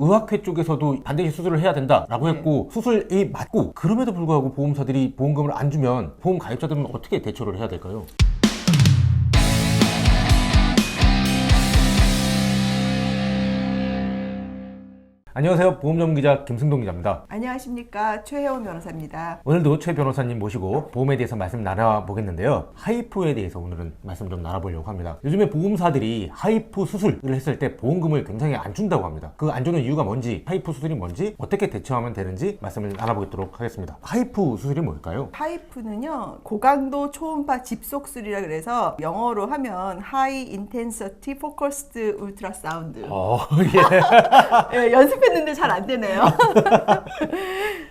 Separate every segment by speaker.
Speaker 1: 의학회 쪽에서도 반드시 수술을 해야 된다라고 했고 수술이 맞고 그럼에도 불구하고 보험사들이 보험금을 안 주면 보험 가입자들은 어떻게 대처를 해야 될까요? 안녕하세요. 보험전문기자 김승동 기자입니다.
Speaker 2: 안녕하십니까. 최혜원 변호사입니다.
Speaker 1: 오늘도 최 변호사님 모시고 보험에 대해서 말씀 나눠보겠는데요. 하이프에 대해서 오늘은 말씀 좀 나눠보려고 합니다. 요즘에 보험사들이 하이프 수술을 했을 때 보험금을 굉장히 안 준다고 합니다. 그 안 주는 이유가 뭔지, 하이프 수술이 뭔지, 어떻게 대처하면 되는지 말씀을 나눠보도록 하겠습니다. 하이프 수술이 뭘까요?
Speaker 2: 하이프는요, 고강도 초음파 집속술이라 그래서 영어로 하면 High Intensity Focused Ultrasound. 예, 연습했는데 잘 안 되네요.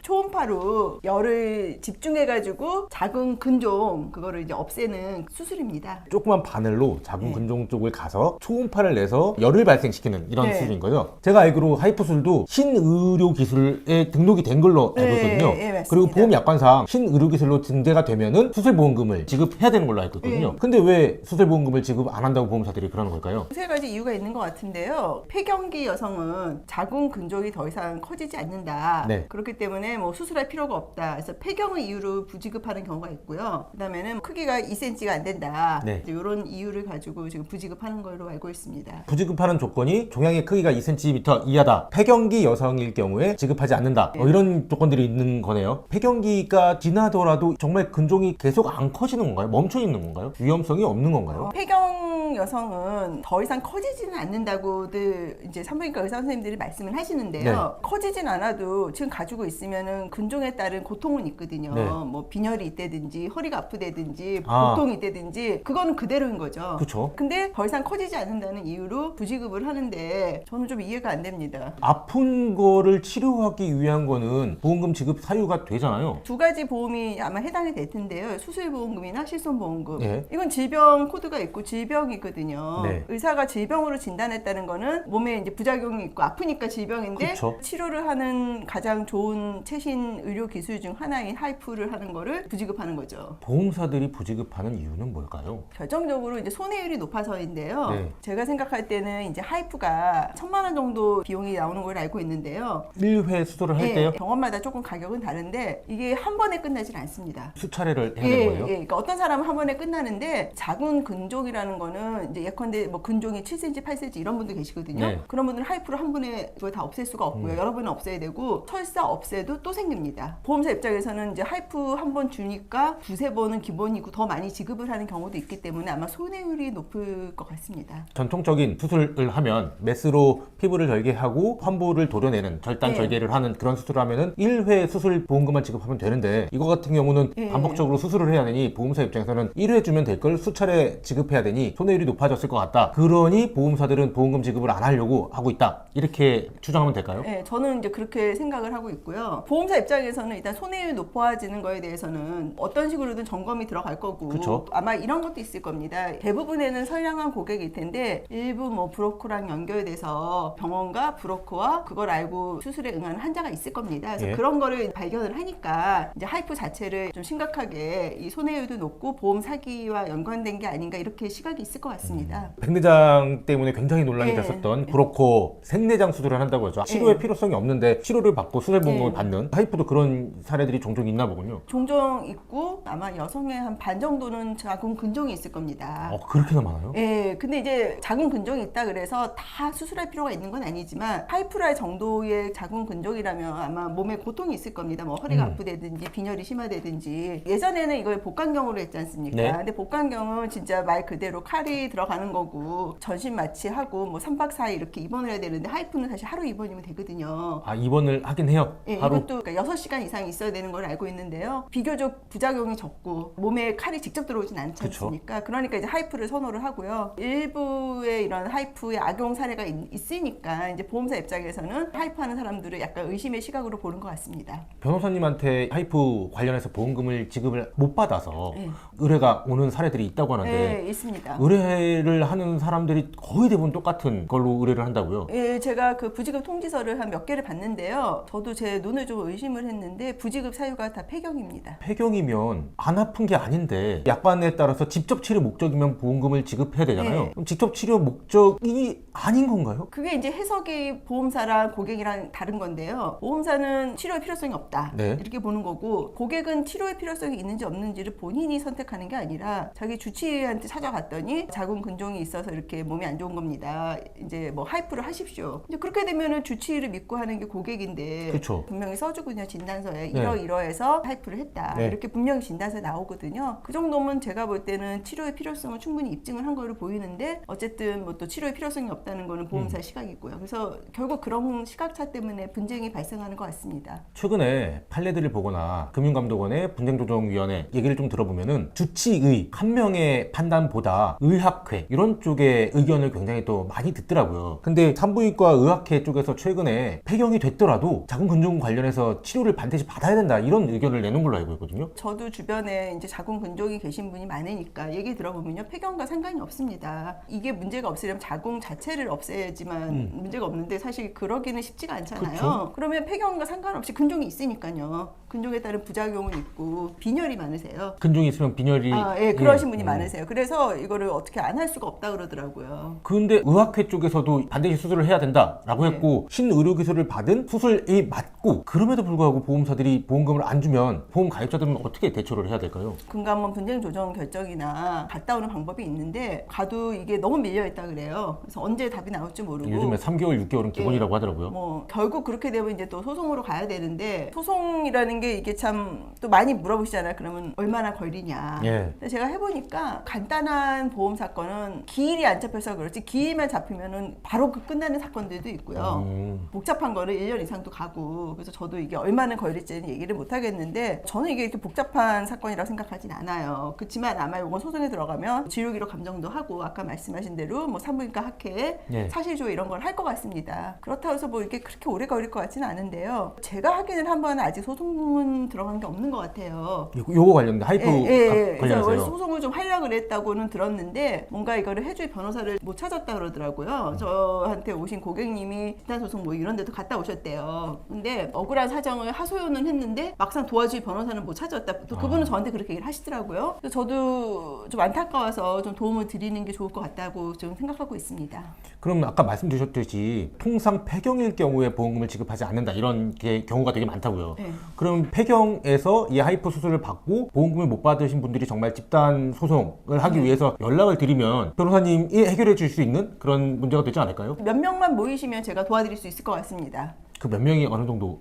Speaker 2: 초음파로 열을 집중해가지고 작은 근종 그거를 이제 없애는 수술입니다.
Speaker 1: 조그만 바늘로 작은 근종 쪽을 가서 초음파를 내서 열을 발생시키는 이런
Speaker 2: 네.
Speaker 1: 수술인 거죠. 제가 알기로 하이프 수술도 신의료기술에 등록이 된 걸로 알고 있거든요.
Speaker 2: 맞습니다.
Speaker 1: 그리고 보험약관상 신의료기술로 등재가 되면은 수술보험금을 지급해야 되는 걸로 알고 있거든요. 근데 왜 수술보험금을 지급 안 한다고 보험사들이 그러는 걸까요?
Speaker 2: 세 가지 이유가 있는 것 같은데요. 폐경기 여성은 자궁 근종이 더 이상 커지지 않는다.
Speaker 1: 네.
Speaker 2: 그렇기 때문에 뭐 수술할 필요가 없다. 그래서 폐경을 이유로 부지급하는 경우가 있고요. 그다음에는 크기가 2cm가 안 된다.
Speaker 1: 네.
Speaker 2: 이런 이유를 가지고 지금 부지급하는 걸로 알고 있습니다.
Speaker 1: 부지급하는 조건이 종양의 크기가 2cm 이하다. 폐경기 여성일 경우에 지급하지 않는다. 이런 조건들이 있는 거네요. 폐경기가 지나더라도 정말 근종이 계속 안 커지는 건가요? 멈춰 있는 건가요? 위험성이 없는 건가요?
Speaker 2: 폐경 여성은 더 이상 커지지는 않는다고들 이제 산부인과 의사 선생님들이 말씀을 하시는데요. 커지진 않아도 지금 가지고 있으면은 근종에 따른 고통은 있거든요.
Speaker 1: 네.
Speaker 2: 뭐 빈혈이 있다든지 허리가 아프다든지
Speaker 1: 아.
Speaker 2: 고통이 있다든지 그거는 그대로인 거죠.
Speaker 1: 그쵸.
Speaker 2: 근데 더 이상 커지지 않는다는 이유로 부지급을 하는데 저는 좀 이해가 안 됩니다.
Speaker 1: 아픈 거를 치료하기 위한 거는 보험금 지급 사유가 되잖아요.
Speaker 2: 두 가지 보험이 아마 해당이 될 텐데요. 수술보험금이나 실손보험금.
Speaker 1: 네.
Speaker 2: 이건 질병 코드가 있고 질병이거든요.
Speaker 1: 네.
Speaker 2: 의사가 질병으로 진단했다는 거는 몸에 이제 부작용이 있고 아프니까 질병인데
Speaker 1: 그쵸.
Speaker 2: 치료를 하는 가장 좋은 최신 의료 기술 중 하나인 하이프를 하는 거를 부지급하는 거죠.
Speaker 1: 보험사들이 부지급하는 이유는 뭘까요?
Speaker 2: 결정적으로 이제 손해율이 높아서인데요.
Speaker 1: 네.
Speaker 2: 제가 생각할 때는 이제 하이프가 1,000만 원 정도 비용이 나오는 걸 알고 있는데요.
Speaker 1: 1회 수술을 할
Speaker 2: 예,
Speaker 1: 때요?
Speaker 2: 병원마다 조금 가격은 다른데 이게 한 번에 끝나질 않습니다.
Speaker 1: 수차례를 해야 되는 거예요?
Speaker 2: 그러니까 어떤 사람은 한 번에 끝나는데 자궁 근종이라는 거는 이제 예컨대 뭐 근종이 7cm, 8cm 이런 분들 계시거든요.
Speaker 1: 네.
Speaker 2: 그런 분들은 하이프로 한 번에 그걸 다 없앨 수가 없고요. 여러 번은 없애야 되고 설사 없애도 또 생깁니다. 보험사 입장에서는 이제 하이프 한 번 주니까 두세 번은 기본이고 더 많이 지급을 하는 경우도 있기 때문에 아마 손해율이 높을 것 같습니다.
Speaker 1: 전통적인 수술을 하면 메스로 피부를 절개하고 환부를 도려내는 절단
Speaker 2: 네.
Speaker 1: 절개를 하는 그런 수술을 하면은 1회 수술 보험금만 지급하면 되는데 이거 같은 경우는
Speaker 2: 네.
Speaker 1: 반복적으로 수술을 해야 되니 보험사 입장에서는 1회 주면 될 걸 수차례 지급해야 되니 손해율이 높아졌을 것 같다. 그러니 보험사들은 보험금 지급을 안 하려고 하고 있다. 이렇게 추정하면 될까요?
Speaker 2: 네, 저는 이제 그렇게 생각을 하고 있고요. 보험사 입장에서는 일단 손해율 높아지는 거에 대해서는 어떤 식으로든 점검이 들어갈 거고
Speaker 1: 그쵸.
Speaker 2: 아마 이런 것도 있을 겁니다. 대부분에는 선량한 고객일 텐데 일부 뭐 브로커랑 연결돼서 병원과 브로커와 그걸 알고 수술에 응하는 환자가 있을 겁니다. 그래서
Speaker 1: 예.
Speaker 2: 그런 거를 발견을 하니까 이제 하이프 자체를 좀 심각하게 이 손해율도 높고 보험 사기와 연관된 게 아닌가 이렇게 시각이 있을 것 같습니다.
Speaker 1: 백내장 때문에 굉장히 논란이
Speaker 2: 네.
Speaker 1: 됐었던 브로커 생내장 수술을 한다고 하죠. 치료의 필요성이 없는데 치료를 받고 수술보험금을
Speaker 2: 네.
Speaker 1: 받는 하이프도 그런 사례들이 종종 있나 보군요.
Speaker 2: 종종 있고 아마 여성의 한 반 정도는 자궁 근종이 있을 겁니다.
Speaker 1: 그렇게나 많아요?
Speaker 2: 예, 근데 이제 자궁 근종이 있다 그래서 다 수술할 필요가 있는 건 아니지만 하이프랄 정도의 자궁 근종이라면 아마 몸에 고통이 있을 겁니다. 뭐 허리가 아프다든지 빈혈이 심하다든지 예전에는 이걸 복강경으로 했지 않습니까?
Speaker 1: 네.
Speaker 2: 근데 복강경은 진짜 말 그대로 칼이 들어가는 거고 전신 마취하고 뭐 3박 4일 이렇게 입원을 해야 되는데 하이프는 사실 하루 입원이면 되거든요.
Speaker 1: 입원을 하긴 해요.
Speaker 2: 예,
Speaker 1: 하루.
Speaker 2: 이것도 그러니까 6시간 이상 있어야 되는 걸 알고 있는데요. 비교적 부작용이 적고 몸에 칼이 직접 들어오진 않지 않습니까? 그러니까 이제 하이프를 선호를 하고요. 일부의 이런 하이프의 악용 사례가 있으니까 이제 보험사 입장에서는 하이프하는 사람들을 약간 의심의 시각으로 보는 것 같습니다.
Speaker 1: 변호사님한테 하이프 관련해서 보험금을 지급을 못 받아서
Speaker 2: 네.
Speaker 1: 의뢰가 오는 사례들이 있다고 하는데
Speaker 2: 네, 있습니다.
Speaker 1: 의뢰를 하는 사람들이 거의 대부분 똑같은 걸로 의뢰를 한다고요?
Speaker 2: 예, 제가 그 부지급 통지서를 한 몇 개를 봤는데요. 저도 제 눈을 좀 좀 의심을 했는데 부지급 사유가 다 폐경입니다.
Speaker 1: 폐경이면 안 아픈 게 아닌데 약관에 따라서 직접 치료 목적이면 보험금을 지급해야 되잖아요.
Speaker 2: 네.
Speaker 1: 그럼 직접 치료 목적이 아닌 건가요?
Speaker 2: 그게 이제 해석이 보험사랑 고객이랑 다른 건데요. 보험사는 치료의 필요성이 없다.
Speaker 1: 네.
Speaker 2: 이렇게 보는 거고 고객은 치료의 필요성이 있는지 없는지를 본인이 선택하는 게 아니라 자기 주치의한테 찾아갔더니 자궁 근종이 있어서 이렇게 몸이 안 좋은 겁니다. 이제 뭐 하이프를 하십시오. 이제 그렇게 되면은 주치의를 믿고 하는 게 고객인데
Speaker 1: 그쵸.
Speaker 2: 분명히 써주거든요. 진단서에
Speaker 1: 네.
Speaker 2: 이러이러해서 하이프를 했다.
Speaker 1: 네.
Speaker 2: 이렇게 분명히 진단서에 나오거든요. 그 정도면 제가 볼 때는 치료의 필요성을 충분히 입증을 한 거로 보이는데 어쨌든 뭐 또 치료의 필요성이 없다는 거는 보험사의 시각이고요. 그래서 결국 그런 시각차 때문에 분쟁이 발생하는 것 같습니다.
Speaker 1: 최근에 판례들을 보거나 금융감독원의 분쟁조정위원회 얘기를 좀 들어보면은 주치의 한 명의 판단보다 의학회 이런 쪽의 의견을 굉장히 또 많이 듣더라고요. 근데 산부인과 의학회 쪽에서 최근에 폐경이 됐더라도 자궁근종 관련해서 치료를 반드시 받아야 된다 이런 의견을 내는 걸로 알고 있거든요.
Speaker 2: 저도 주변에 이제 자궁 근종이 계신 분이 많으니까 얘기 들어보면요, 폐경과 상관이 없습니다. 이게 문제가 없으려면 자궁 자체를 없애야지만 문제가 없는데 사실 그러기는 쉽지가 않잖아요.
Speaker 1: 그쵸?
Speaker 2: 그러면 폐경과 상관없이 근종이 있으니까요. 근종에 따른 부작용은 있고 빈혈이 많으세요.
Speaker 1: 근종이 있으면 빈혈이
Speaker 2: 예, 그러신 분이 많으세요. 그래서 이거를 어떻게 안 할 수가 없다 그러더라고요.
Speaker 1: 근데 의학회 쪽에서도 반드시 수술을 해야 된다라고
Speaker 2: 네.
Speaker 1: 했고 신의료기술을 받은 수술이 맞고 그럼에도 불구하고 보험사들이 보험금을 안 주면 보험 가입자들은 어떻게 대처를 해야 될까요?
Speaker 2: 금감원 분쟁 조정 결정이나 갔다 오는 방법이 있는데 가도 이게 너무 밀려 있다 그래요. 그래서 언제 답이 나올지 모르고
Speaker 1: 요즘에 3개월, 6개월은 기본이라고 하더라고요.
Speaker 2: 뭐 결국 그렇게 되면 이제 또 소송으로 가야 되는데 소송이라는 게 이게 참 또 많이 물어보시잖아요. 그러면 얼마나 걸리냐.
Speaker 1: 예.
Speaker 2: 근데 제가 해보니까 간단한 보험 사건은 기일이 안 잡혀서 그렇지 기일만 잡히면은 바로 그 끝나는 사건들도 있고요. 복잡한 거는 1년 이상도 가고 그래서 저도 이게 얼마나 걸릴지는 얘기를 못 하겠는데 저는 이게 이렇게 복잡한 사건이라고 생각하진 않아요. 그렇지만 아마 이건 소송에 들어가면 진료기록 감정도 하고 아까 말씀하신 대로 뭐 산부인과 학회
Speaker 1: 예.
Speaker 2: 사실조 이런 걸 할 것 같습니다. 그렇다고 해서 뭐 이렇게 그렇게 오래 걸릴 것 같지는 않은데요. 제가 하기는 한번 아직 소송은 들어간 게 없는 것 같아요.
Speaker 1: 요거 관련된 하이프
Speaker 2: 그래서 원래
Speaker 1: 관련해서요.
Speaker 2: 소송을 좀 하려고 그랬다고는 들었는데 뭔가 이거를 해줄 변호사를 못 찾았다 그러더라고요. 저한테 오신 고객님이 집단소송 뭐 이런 데도 갔다 오셨대요. 근데 억울한 사정을 하소연은 했는데 막상 도와줄 변호사는 못 찾았다. 또 그분은 저한테 그렇게 얘기를 하시더라고요. 그래서 저도 좀 안타까워서 좀 도움을 드리는 게 좋을 것 같다고 좀 생각하고 있습니다.
Speaker 1: 그럼 아까 말씀드렸듯이 통상 폐경일 경우에 보험금을 지급하지 않는다 이런 게 경우가 되게 많다고요.
Speaker 2: 네.
Speaker 1: 그럼 폐경에서 이 하이프 수술을 받고 보험금을 못 받으신 분들이 정말 집단 소송을 하기 위해서 연락을 드리면 변호사님이 해결해 줄 수 있는 그런 문제가 되지 않을까요?
Speaker 2: 몇 명만 모이시면 제가 도와드릴 수 있을 것 같습니다.
Speaker 1: 그 몇 명이 어느 정도일까요?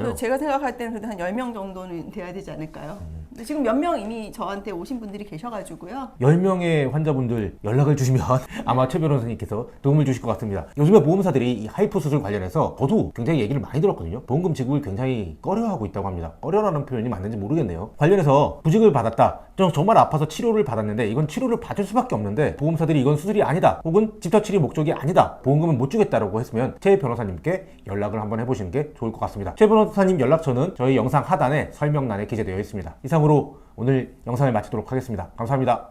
Speaker 2: 그래서 제가 생각할 때는 그래도 한 10명 정도는 돼야 되지 않을까요? 근데 지금 몇 명 이미 저한테 오신 분들이 계셔가지고요.
Speaker 1: 10명의 환자분들 연락을 주시면 아마 최 변호사님께서 도움을 주실 것 같습니다. 요즘에 보험사들이 이 하이프 수술 관련해서 저도 굉장히 얘기를 많이 들었거든요. 보험금 지급을 굉장히 꺼려하고 있다고 합니다. 꺼려라는 표현이 맞는지 모르겠네요. 관련해서 부직을 받았다. 정말 아파서 치료를 받았는데 이건 치료를 받을 수밖에 없는데 보험사들이 이건 수술이 아니다. 혹은 집단 치료 목적이 아니다. 보험금은 못 주겠다라고 했으면 최 변호사님께 연락을 한번 해보시는 게 좋을 것 같습니다. 최 변호사님 연락처는 저희 영상 하단에 설명란에 기재되어 있습니다. 이상으로 오늘 영상을 마치도록 하겠습니다. 감사합니다.